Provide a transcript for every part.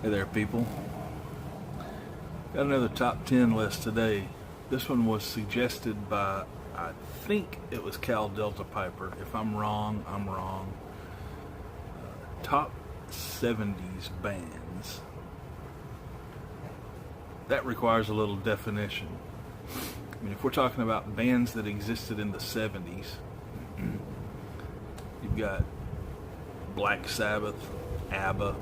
Hey there, people. Got another top 10 list today. This one was suggested by, I think it was Cal Delta Piper. If I'm wrong, I'm wrong. Top 70s bands. That requires a little definition. I mean, if we're talking about bands that existed in the 70s, you've got Black Sabbath, ABBA,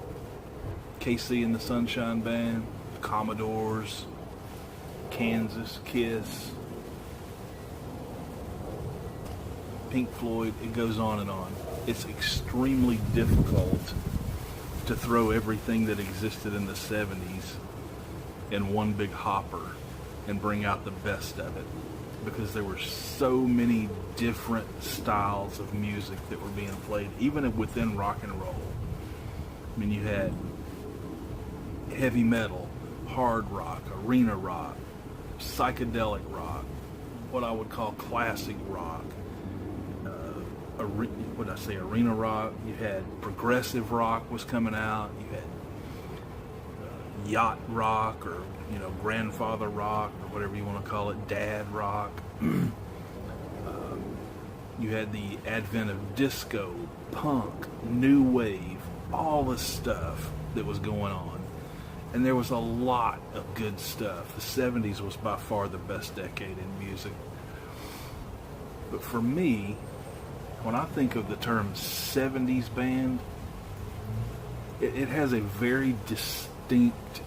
KC and the Sunshine Band, Commodores, Kansas, Kiss, Pink Floyd. It goes on and on. It's extremely difficult to throw everything that existed in the 70s in one big hopper and bring out the best of it, because there were so many different styles of music that were being played, even within rock and roll. I mean, you had heavy metal, hard rock, arena rock, psychedelic rock, what I would call classic rock, arena rock. You had progressive rock was coming out. You had yacht rock, or grandfather rock, or whatever you want to call it, dad rock. You had the advent of disco, punk, new wave, all the stuff that was going on. And there was a lot of good stuff. The 70s was by far the best decade in music. But for me, when I think of the term 70s band, it has a very distinct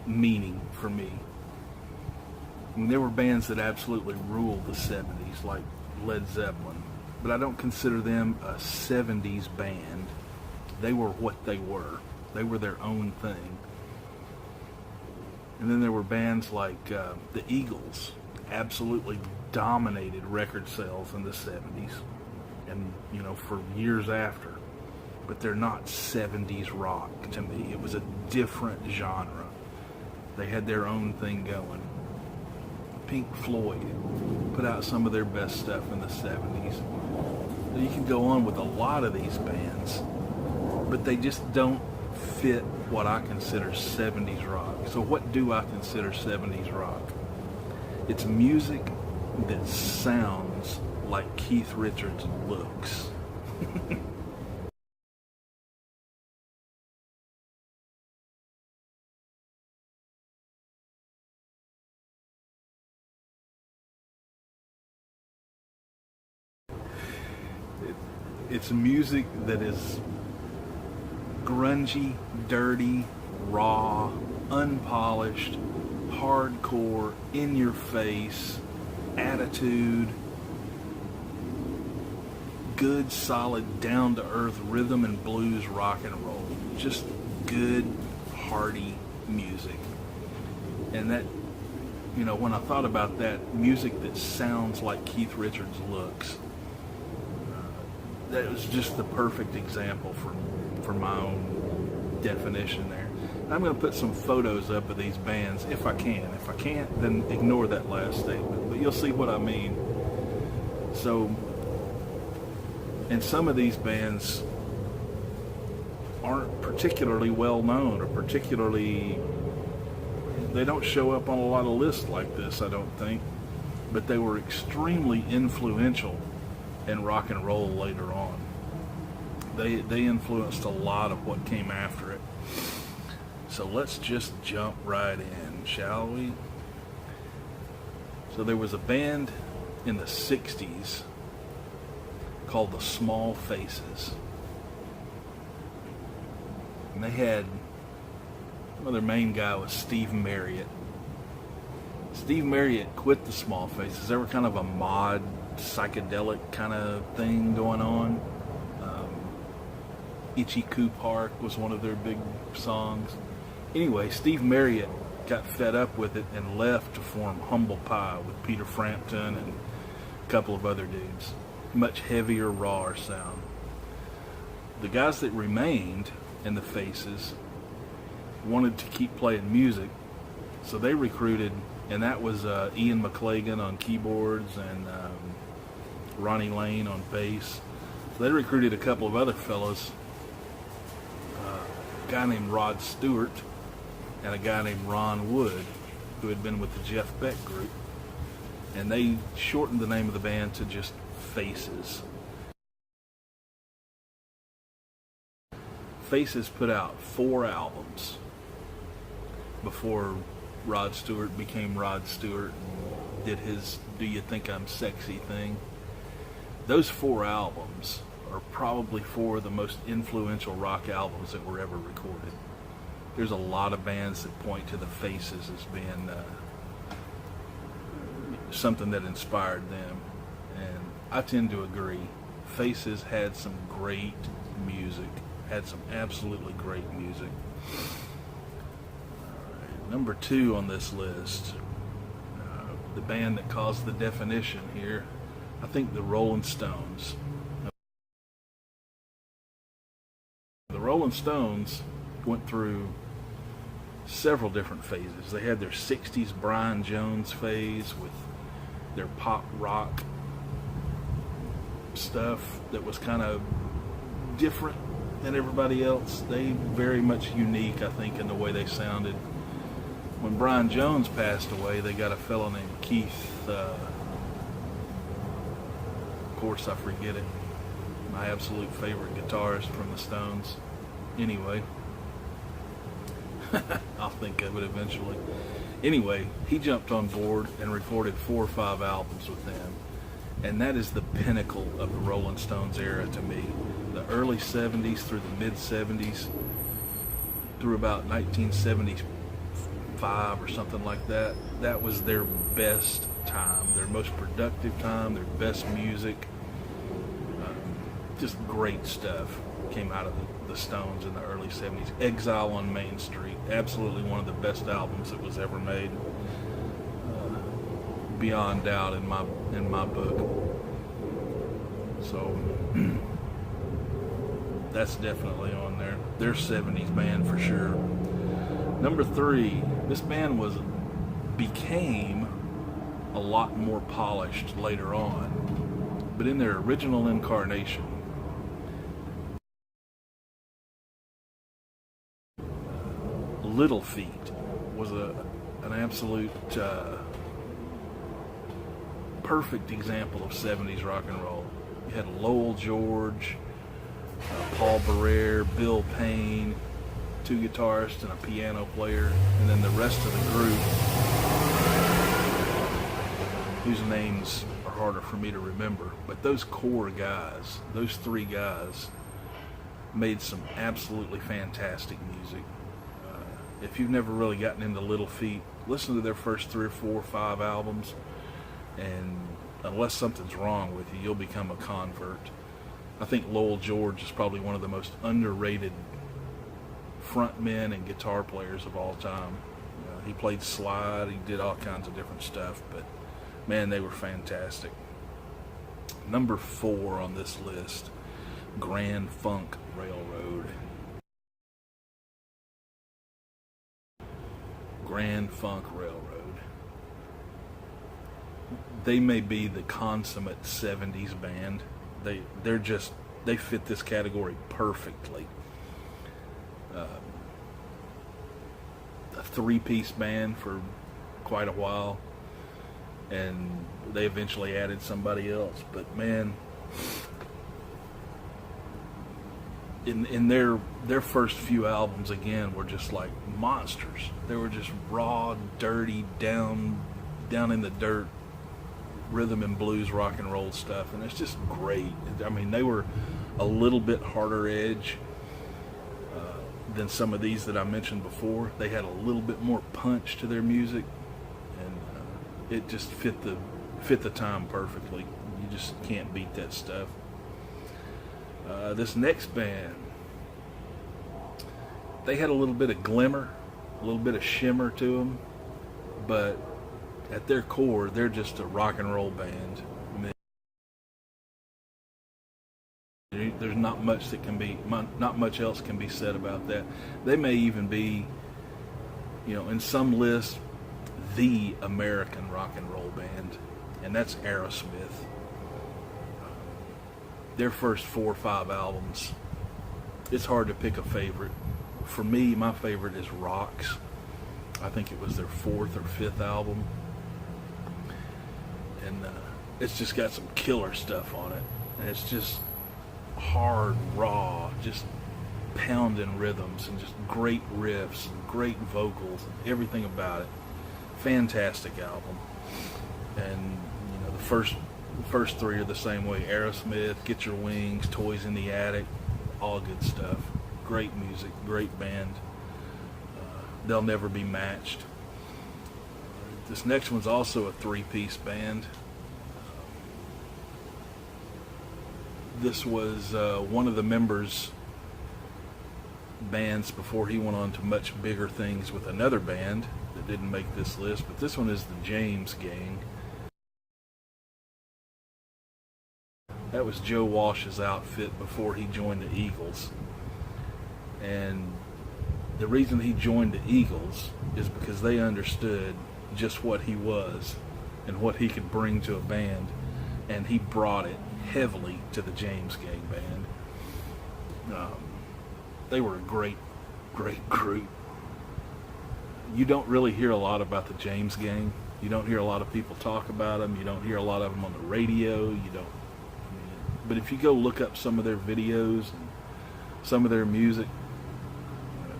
meaning for me. I mean, there were bands that absolutely ruled the 70s, like Led Zeppelin, but I don't consider them a 70s band. They were what they were. They were their own thing. And then there were bands like the Eagles, absolutely dominated record sales in the 70s and, for years after. But they're not 70s rock to me. It was a different genre. They had their own thing going. Pink Floyd put out some of their best stuff in the 70s. You can go on with a lot of these bands, but they just don't fit what I consider 70s rock. So what do I consider 70s rock? It's music that sounds like Keith Richards looks. It's music that is grungy, dirty, raw, unpolished, hardcore, in your face, attitude, good, solid, down to earth rhythm and blues rock and roll. Just good, hearty music. And that, when I thought about that, music that sounds like Keith Richards looks, that was just the perfect example for my own definition there. I'm going to put some photos up of these bands if I can. If I can't, then ignore that last statement, but you'll see what I mean. So, and some of these bands aren't particularly well known, or they don't show up on a lot of lists like this, I don't think, but they were extremely influential in rock and roll later on. They influenced a lot of what came after it. So let's just jump right in, shall we? So there was a band in the 60s called the Small Faces. And they had, their main guy was Steve Marriott. Steve Marriott quit the Small Faces. They were kind of a mod, psychedelic kind of thing going on. Itchy Park was one of their big songs. Anyway, Steve Marriott got fed up with it and left to form Humble Pie with Peter Frampton and a couple of other dudes. Much heavier, rawer sound. The guys that remained in the Faces wanted to keep playing music, so they recruited, and that was Ian McLagan on keyboards and Ronnie Lane on bass. So they recruited a couple of other fellas guy named Rod Stewart and a guy named Ron Wood, who had been with the Jeff Beck group, and they shortened the name of the band to just Faces. Faces put out 4 albums before Rod Stewart became Rod Stewart and did his Do You Think I'm Sexy thing. Those 4 albums are probably 4 of the most influential rock albums that were ever recorded. There's a lot of bands that point to the Faces as being something that inspired them, and I tend to agree. Faces had some great music, had some absolutely great music. All right, number 2 on this list, the band that caused the definition here, I think the Rolling Stones. The Rolling Stones went through several different phases. They had their 60s Brian Jones phase with their pop rock stuff that was kind of different than everybody else. They very much unique, I think, in the way they sounded. When Brian Jones passed away, they got a fellow named Keith, of course I forget it, my absolute favorite guitarist from the Stones. Anyway, I'll think of it eventually. Anyway, he jumped on board and recorded 4 or 5 albums with them, and that is the pinnacle of the Rolling Stones era to me. The early 70s through the mid 70s, through about 1975 or something like that, that was their best time, their most productive time, their best music. Just great stuff came out of the Stones in the early 70s. Exile on Main Street, absolutely one of the best albums that was ever made, beyond doubt in my book. So that's definitely on there. They're 70s band for sure. Number 3, this band became a lot more polished later on, but in their original incarnation, Little Feat was an absolute perfect example of 70s rock and roll. You had Lowell George, Paul Barrere, Bill Payne, 2 guitarists and a piano player, and then the rest of the group, whose names are harder for me to remember. But those core guys, those 3 guys, made some absolutely fantastic music. If you've never really gotten into Little Feat, listen to their first 3 or 4 or 5 albums, and unless something's wrong with you, you'll become a convert. I think Lowell George is probably one of the most underrated frontmen and guitar players of all time. He played slide, he did all kinds of different stuff, but man, they were fantastic. Number 4 on this list, Grand Funk Railroad. Grand Funk Railroad. They may be the consummate 70s band. They fit this category perfectly. A 3-piece band for quite a while, and they eventually added somebody else. But man, in their first few albums, again, were just like monsters. They were just raw, dirty, down in the dirt rhythm and blues rock and roll stuff, and it's just great. I mean, they were a little bit harder edge than some of these that I mentioned before. They had a little bit more punch to their music, and it just fit the time perfectly. You just can't beat that stuff. This next band, they had a little bit of glimmer, a little bit of shimmer to them, but at their core, they're just a rock and roll band. I mean, there's not much else can be said about that. They may even be, in some lists, the American rock and roll band, and that's Aerosmith. Their first 4 or 5 albums, it's hard to pick a favorite. for me, my favorite is Rocks. I think it was their 4th or 5th album. And it's just got some killer stuff on it. And it's just hard, raw, just pounding rhythms and just great riffs and great vocals and everything about it. Fantastic album. And the first 3 are the same way. Aerosmith, Get Your Wings, Toys in the Attic, all good stuff. Great music, great band. They'll never be matched. This next one's also a 3-piece band. This was one of the members' bands before he went on to much bigger things with another band that didn't make this list, but this one is the James Gang. That was Joe Walsh's outfit before he joined the Eagles. And the reason he joined the Eagles is because they understood just what he was and what he could bring to a band, and he brought it heavily to the James Gang band. They were a great group. You don't really hear a lot about the James Gang. You don't hear a lot of people talk about them. You don't hear a lot of them on the radio. But if you go look up some of their videos and some of their music,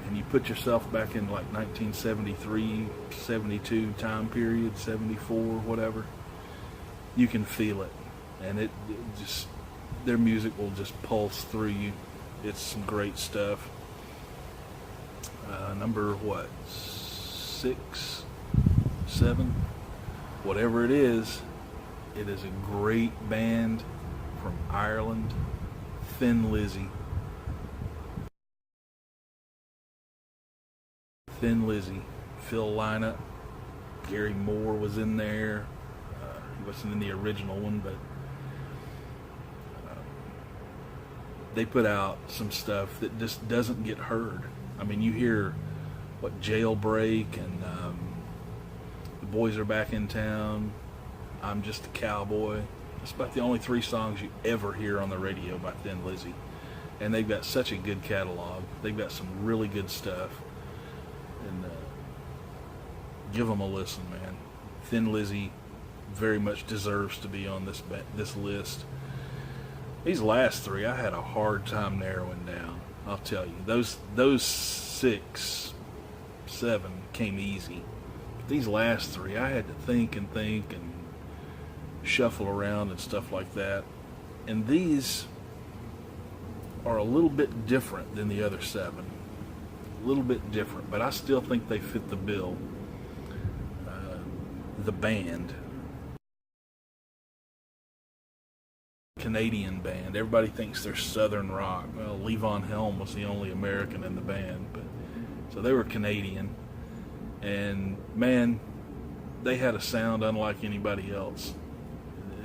and you put yourself back in like 1973, 72 time period, 74, whatever, you can feel it. And it just, their music will just pulse through you. It's some great stuff. Number 6, 7, whatever it is a great band from Ireland, Thin Lizzy. Thin Lizzy, Phil Lynott, Gary Moore was in there. He wasn't in the original one, but they put out some stuff that just doesn't get heard. I mean, you hear Jailbreak and The Boys Are Back in Town, I'm Just a Cowboy. That's about the only 3 songs you ever hear on the radio by Thin Lizzy. And they've got such a good catalog. They've got some really good stuff. And give them a listen, man. Thin Lizzy very much deserves to be on this list. These last 3, I had a hard time narrowing down. I'll tell you, those 6, 7 came easy. But these last 3, I had to think and shuffle around and stuff like that. And these are a little bit different than the other 7. A little bit different, but I still think they fit the bill. The Band. Canadian band. Everybody thinks they're Southern rock. Well, Levon Helm was the only American in the band, so they were Canadian. And man, they had a sound unlike anybody else.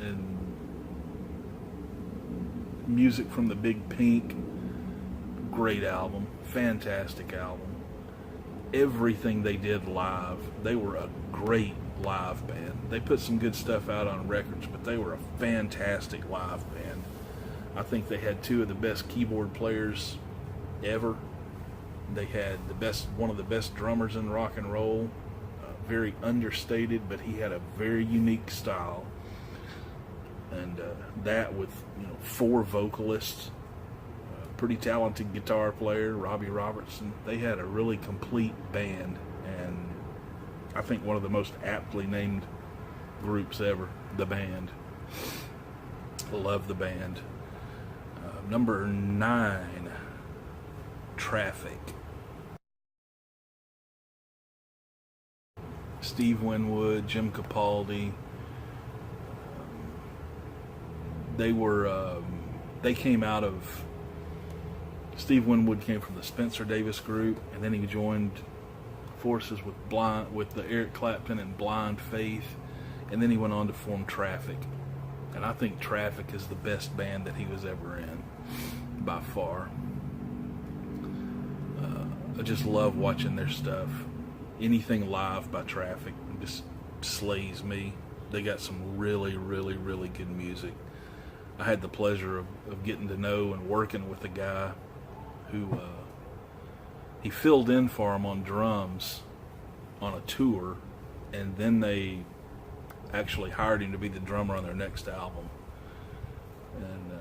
And music from the Big Pink, great album, fantastic album. Everything they did live, they were a great live band. They put some good stuff out on records, but they were a fantastic live band. I think they had 2 of the best keyboard players ever. They had one of the best drummers in rock and roll. Very understated, but he had a very unique style. And that with 4 vocalists, pretty talented guitar player, Robbie Robertson. They had a really complete band, and I think one of the most aptly named groups ever, The Band. Love The Band. Number 9, Traffic. Steve Winwood, Jim Capaldi. They came out of, Steve Winwood came from the Spencer Davis group, and then he joined forces with the Eric Clapton and Blind Faith, and then he went on to form Traffic. And I think Traffic is the best band that he was ever in, by far. I just love watching their stuff. Anything live by Traffic just slays me. They got some really, really, really good music. I had the pleasure of getting to know and working with a guy who he filled in for him on drums on a tour, and then they actually hired him to be the drummer on their next album. And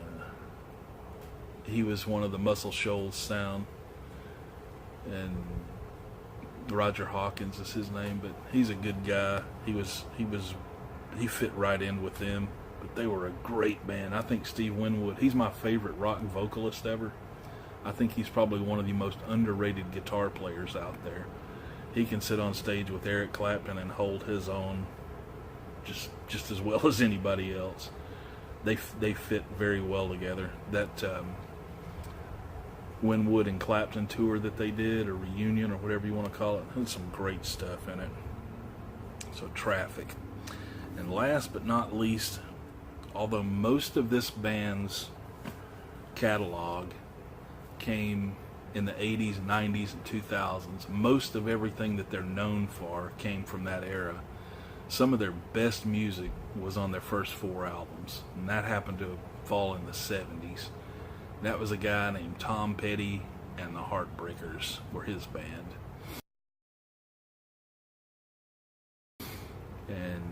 he was one of the Muscle Shoals sound, and Roger Hawkins is his name, but he's a good guy. He fit right in with them, but they were a great band. I think Steve Winwood, he's my favorite rock vocalist ever. I think he's probably one of the most underrated guitar players out there. He can sit on stage with Eric Clapton and hold his own just as well as anybody else. They fit very well together. That Winwood and Clapton tour that they did, or reunion, or whatever you want to call it, had some great stuff in it. So Traffic. And last but not least, although most of this band's catalog came in the 80s, 90s, and 2000s, most of everything that they're known for came from that era. Some of their best music was on their first 4 albums, and that happened to fall in the 70s. That was a guy named Tom Petty, and the Heartbreakers were his band. And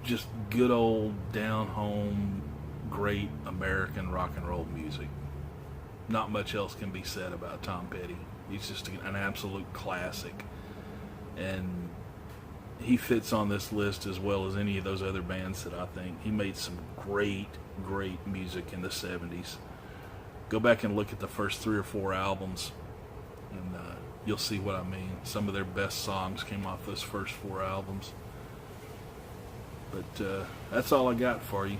just good old down-home, great American rock and roll music. Not much else can be said about Tom Petty. He's just an absolute classic. And he fits on this list as well as any of those other bands that I think. He made some great music in the 70s. Go back and look at the first 3 or 4 albums, and you'll see what I mean. Some of their best songs came off those first 4 albums. But that's all I got for you.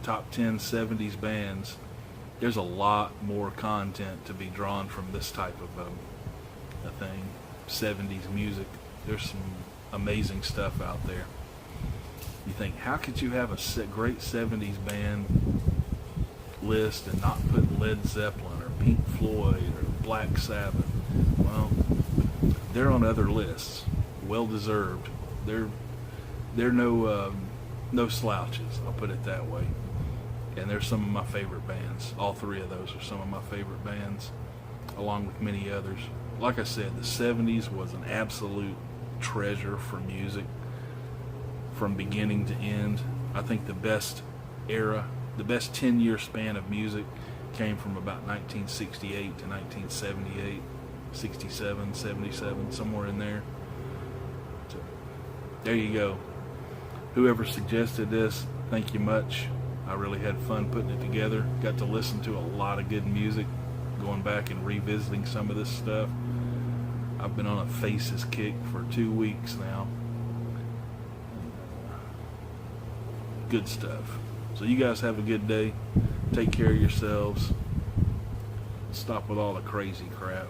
Top 10 70s bands. There's a lot more content to be drawn from this type of a thing. 70s music. There's some amazing stuff out there. You think, how could you have a great 70s band list and not put Led Zeppelin or Pink Floyd or Black Sabbath? Well, they're on other lists. Well deserved. They're no slouches, I'll put it that way. And they're some of my favorite bands. All 3 of those are some of my favorite bands, along with many others. Like I said, the 70s was an absolute treasure for music from beginning to end. I think the best era, the best 10-year span of music came from about 1968 to 1978, 67, 77, somewhere in there. So, there you go. Whoever suggested this, thank you much. I really had fun putting it together. Got to listen to a lot of good music, going back and revisiting some of this stuff. I've been on a Faces kick for 2 weeks now. Good stuff. So you guys have a good day. Take care of yourselves. Stop with all the crazy crap.